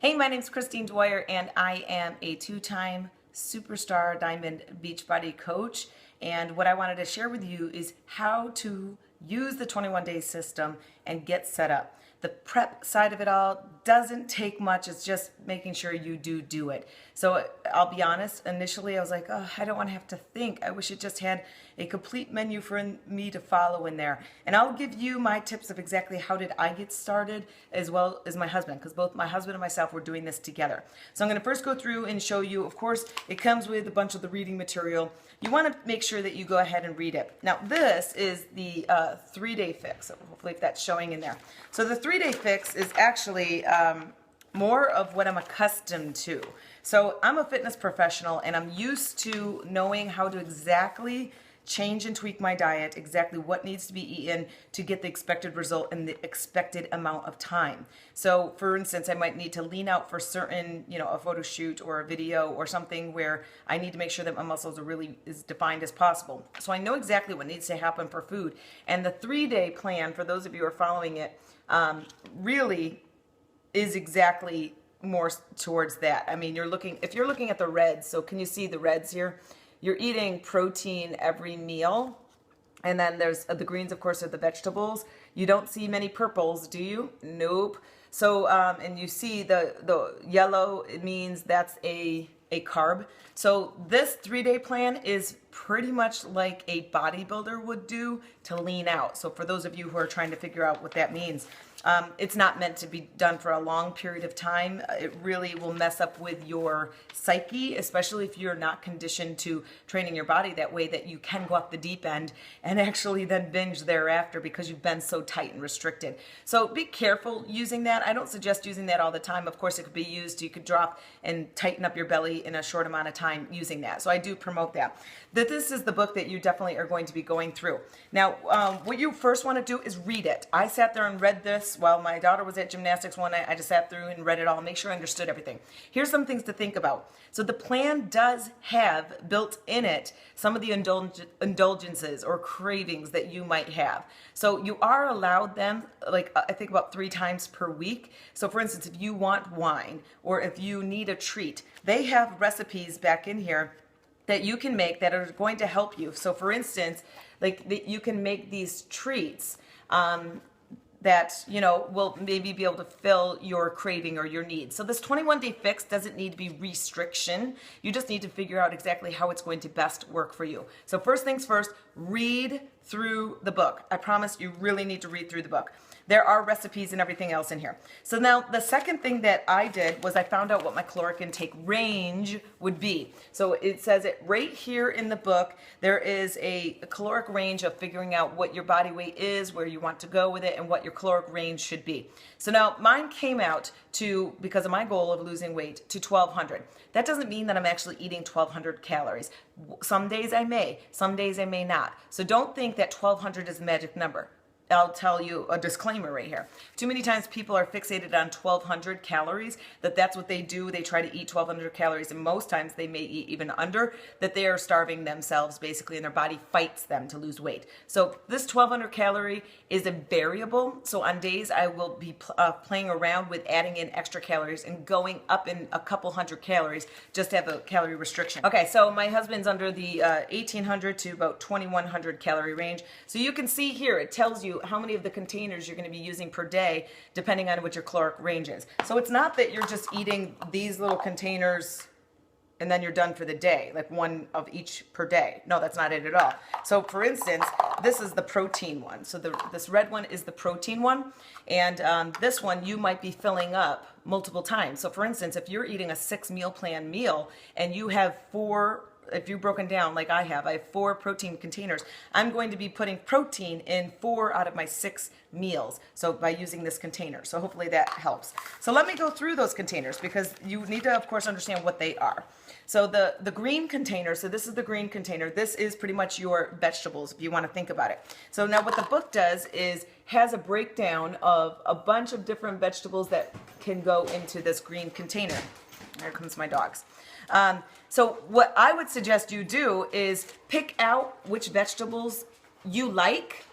Hey, my name's Christine Dwyer, and I am a two-time superstar diamond Beachbody coach. And what I wanted to share with you is how to use the 21-day system and get set up. The prep side of it all doesn't take much. It's just making sure you do it. So I'll be honest, initially I was like, oh, I don't want to have to think. I wish it just had a complete menu for me to follow in there. And I'll give you my tips of exactly how did I get started, as well as my husband, because both my husband and myself were doing this together. So I'm going to first go through and show you, of course, it comes with a bunch of the reading material. You want to make sure that you go ahead and read it. Now this is the 3-day fix. So hopefully if that's showing in there. So the 3-day fix is actually more of what I'm accustomed to. So I'm a fitness professional and I'm used to knowing how to exactly change and tweak my diet, exactly what needs to be eaten to get the expected result in the expected amount of time. So for instance, I might need to lean out for certain, a photo shoot or a video or something where I need to make sure that my muscles are really as defined as possible. So I know exactly what needs to happen for food. And the 3-day plan, for those of you who are following it, really is exactly more towards that. I mean, if you're looking at the reds, so can you see the reds here? You're eating protein every meal. And then there's the greens, of course, are the vegetables. You don't see many purples, do you? Nope. So, and you see the yellow, it means that's a carb. So this 3-day plan is pretty much like a bodybuilder would do to lean out. So for those of you who are trying to figure out what that means, it's not meant to be done for a long period of time. It really will mess up with your psyche, especially if you're not conditioned to training your body that way that you can go off the deep end and actually then binge thereafter because you've been so tight and restricted. So be careful using that. I don't suggest using that all the time. Of course, it could be used. You could drop and tighten up your belly in a short amount of time using that. So I do promote that. This is the book that you definitely are going to be going through. Now, what you first want to do is read it. I sat there and read this while my daughter was at gymnastics one night. I just sat through and read it all, make sure I understood everything. Here's some things to think about. So the plan does have built in it some of the indulgences or cravings that you might have. So you are allowed them, like I think about 3 times per week. So for instance, if you want wine or if you need a treat, they have recipes back in here that you can make that are going to help you. So for instance, you can make these treats that, will maybe be able to fill your craving or your needs. So this 21-day fix doesn't need to be restriction. You just need to figure out exactly how it's going to best work for you. So first things first, read through the book. I promise you really need to read through the book. There are recipes and everything else in here. So now the second thing that I did was I found out what my caloric intake range would be. So it says it right here in the book. There is a caloric range of figuring out what your body weight is, where you want to go with it, and what your caloric range should be. So now mine came out to, because of my goal of losing weight, to 1,200. That doesn't mean that I'm actually eating 1,200 calories. Some days I may, some days I may not. So don't think that 1,200 is the magic number. I'll tell you a disclaimer right here. Too many times people are fixated on 1,200 calories, that's what they do. They try to eat 1,200 calories, and most times they may eat even under, that they are starving themselves basically, and their body fights them to lose weight. So this 1,200 calorie is a variable. So on days I will be playing around with adding in extra calories and going up in a couple hundred calories just to have a calorie restriction. Okay, so my husband's under the 1,800 to about 2,100 calorie range. So you can see here, it tells you how many of the containers you're going to be using per day depending on what your caloric range is. So it's not that you're just eating these little containers and then you're done for the day, like one of each per day. No, that's not it at all. So for instance, this is the protein one. So this red one is the protein one. And this one you might be filling up multiple times. So for instance, if you're eating a 6-meal plan meal and you have 4, if you've broken down like I have 4 protein containers, I'm going to be putting protein in 4 out of my 6 meals. So by using this container. So hopefully that helps. So let me go through those containers because you need to, of course, understand what they are. So the green container, so this is the green container. This is pretty much your vegetables if you want to think about it. So now what the book does is has a breakdown of a bunch of different vegetables that can go into this green container. There comes my dogs. So what I would suggest you do is pick out which vegetables you like,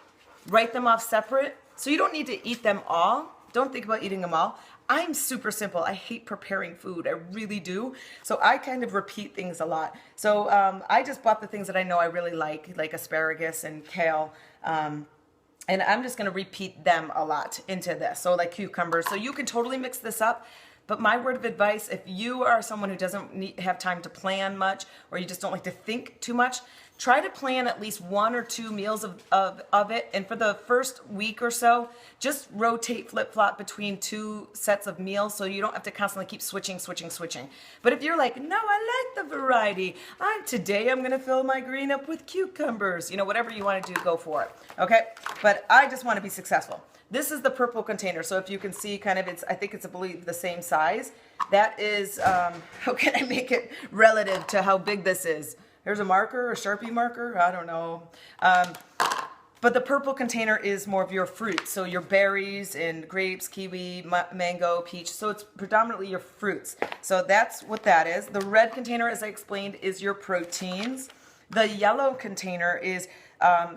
write them off separate. So you don't need to eat them all. Don't think about eating them all. I'm super simple. I hate preparing food. I really do. So I kind of repeat things a lot. So I just bought the things that I know I really like asparagus and kale. And I'm just going to repeat them a lot into this. So like cucumbers. So you can totally mix this up. But my word of advice, if you are someone who doesn't have time to plan much, or you just don't like to think too much, try to plan at least 1 or 2 meals of it. And for the first week or so, just rotate, flip-flop between 2 sets of meals so you don't have to constantly keep switching. But if you're like, no, I like the variety. Today I'm going to fill my green up with cucumbers. You know, whatever you want to do, go for it. Okay? But I just want to be successful. This is the purple container. So if you can see kind of, I think it's, I believe, the same size. That is, how can I make it relative to how big this is? There's a marker, a Sharpie marker, I don't know. But the purple container is more of your fruits. So your berries and grapes, kiwi, mango, peach. So it's predominantly your fruits. So that's what that is. The red container, as I explained, is your proteins. The yellow container is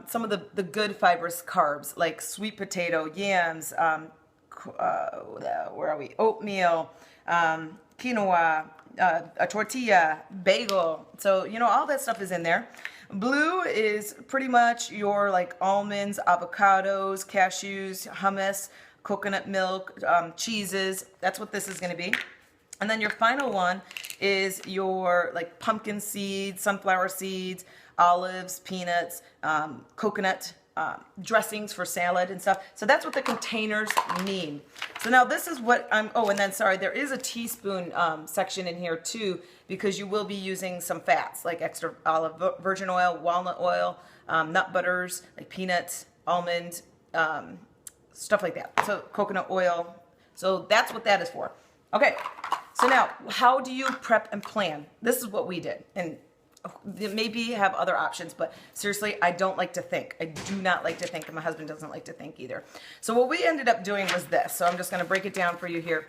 some of the good fibrous carbs, like sweet potato, yams, where are we? Oatmeal, quinoa, a tortilla, bagel. So, you know, all that stuff is in there. Blue is pretty much your like almonds, avocados, cashews, hummus, coconut milk, cheeses. That's what this is going to be. And then your final one is your like pumpkin seeds, sunflower seeds, olives, peanuts, coconut dressings for salad and stuff. So that's what the containers mean. So now this is what I'm, oh, and then sorry, there is a teaspoon section in here too, because you will be using some fats like extra olive virgin oil, walnut oil, nut butters, like peanuts, almond, stuff like that. So coconut oil. So that's what that is for. Okay, so now how do you prep and plan? This is what we did. And maybe have other options, but seriously, I don't like to think. I do not like to think, and my husband doesn't like to think either. So what we ended up doing was this. So I'm just going to break it down for you here.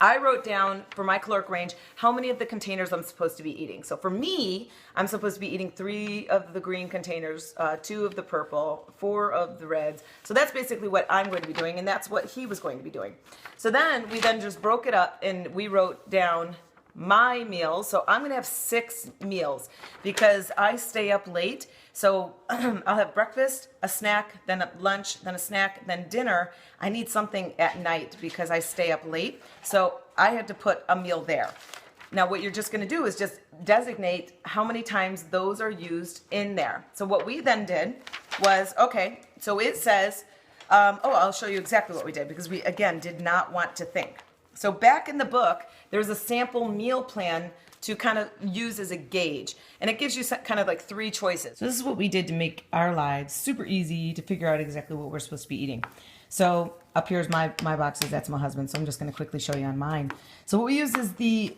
I wrote down for my caloric range how many of the containers I'm supposed to be eating. So for me, I'm supposed to be eating 3 of the green containers, 2 of the purple, 4 of the reds. So that's basically what I'm going to be doing, and that's what he was going to be doing. So then we just broke it up, and we wrote down my meals. So I'm going to have 6 meals because I stay up late. So I'll have breakfast, a snack, then a lunch, then a snack, then dinner. I need something at night because I stay up late. So I had to put a meal there. Now what you're just going to do is just designate how many times those are used in there. So what we then did was, okay, so it says, I'll show you exactly what we did because we, again, did not want to think. So back in the book, there's a sample meal plan to kind of use as a gauge. And it gives you kind of like 3 choices. So this is what we did to make our lives super easy to figure out exactly what we're supposed to be eating. So up here's my boxes. That's my husband. So I'm just going to quickly show you on mine. So what we use is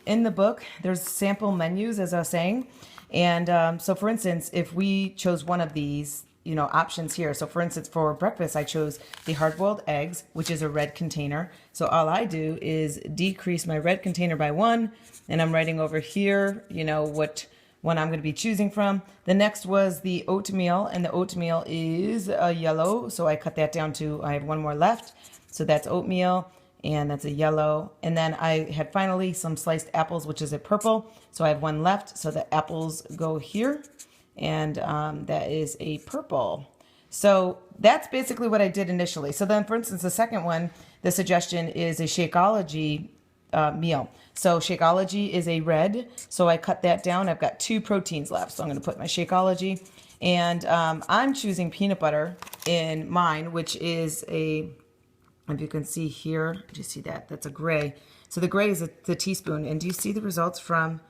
in the book, there's sample menus, as I was saying. And so for instance, if we chose one of these, you know, options here. So for instance, for breakfast, I chose the hard-boiled eggs, which is a red container. So all I do is decrease my red container by 1, and I'm writing over here, you know, what one I'm going to be choosing from. The next was the oatmeal, and the oatmeal is a yellow. So I cut that down to, I have 1 more left. So that's oatmeal, and that's a yellow. And then I had finally some sliced apples, which is a purple. So I have 1 left. So the apples go here. And that is a purple. So that's basically what I did initially. So then, for instance, the second one, the suggestion is a Shakeology meal. So Shakeology is a red. So I cut that down. I've got 2 proteins left. So I'm going to put my Shakeology. And I'm choosing peanut butter in mine, which is a, if you can see here, do you see that? That's a gray. So the gray is the teaspoon. And do you see the results from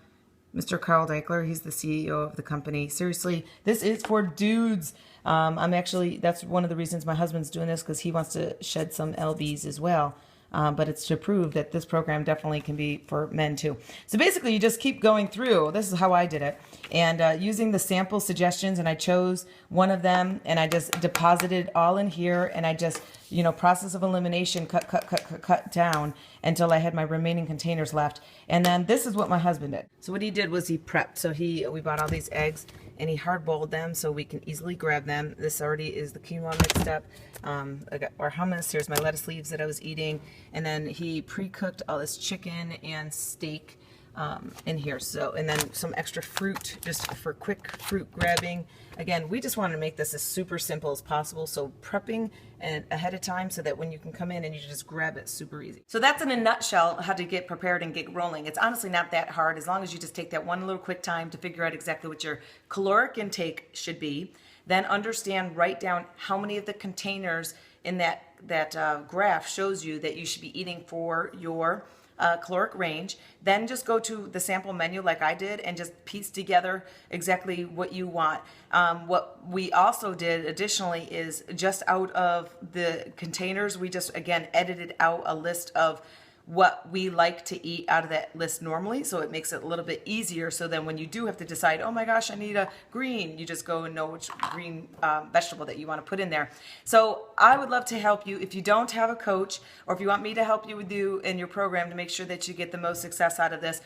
Mr. Carl Deichler? He's the CEO of the company. Seriously, this is for dudes. That's one of the reasons my husband's doing this, because he wants to shed some lbs as well. But it's to prove that this program definitely can be for men too. So basically, you just keep going through. This is how I did it. And using the sample suggestions, and I chose one of them, and I just deposited all in here, and I just, you know, process of elimination, cut down until I had my remaining containers left. And then this is what my husband did. So what he did was he prepped. So we bought all these eggs, and he hard boiled them so we can easily grab them. This already is the quinoa mixed up. I got our hummus. Here's my lettuce leaves that I was eating, and then he pre-cooked all this chicken and steak in here. So, and then some extra fruit just for quick fruit grabbing. Again, we just want to make this as super simple as possible. So prepping and ahead of time so that when you can come in and you just grab it super easy. So that's in a nutshell how to get prepared and get rolling. It's honestly not that hard as long as you just take that one little quick time to figure out exactly what your caloric intake should be. Then understand, write down how many of the containers in that graph shows you that you should be eating for your caloric range. Then just go to the sample menu like I did and just piece together exactly what you want. What we also did additionally is just out of the containers, we just again edited out a list of what we like to eat out of that list normally, so it makes it a little bit easier. So then when you do have to decide, oh my gosh, I need a green, you just go and know which green vegetable that you want to put in there. So I would love to help you. If you don't have a coach, or if you want me to help you with you in your program to make sure that you get the most success out of this,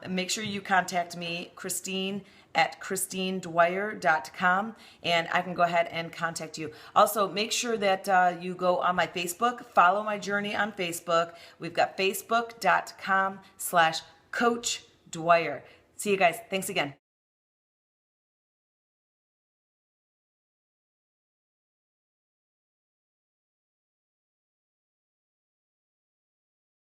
make sure you contact me, Christine at ChristineDwyer.com, and I can go ahead and contact you. Also, make sure that you go on my Facebook, follow my journey on Facebook. We've got facebook.com/Coach Dwyer. See you guys. Thanks again.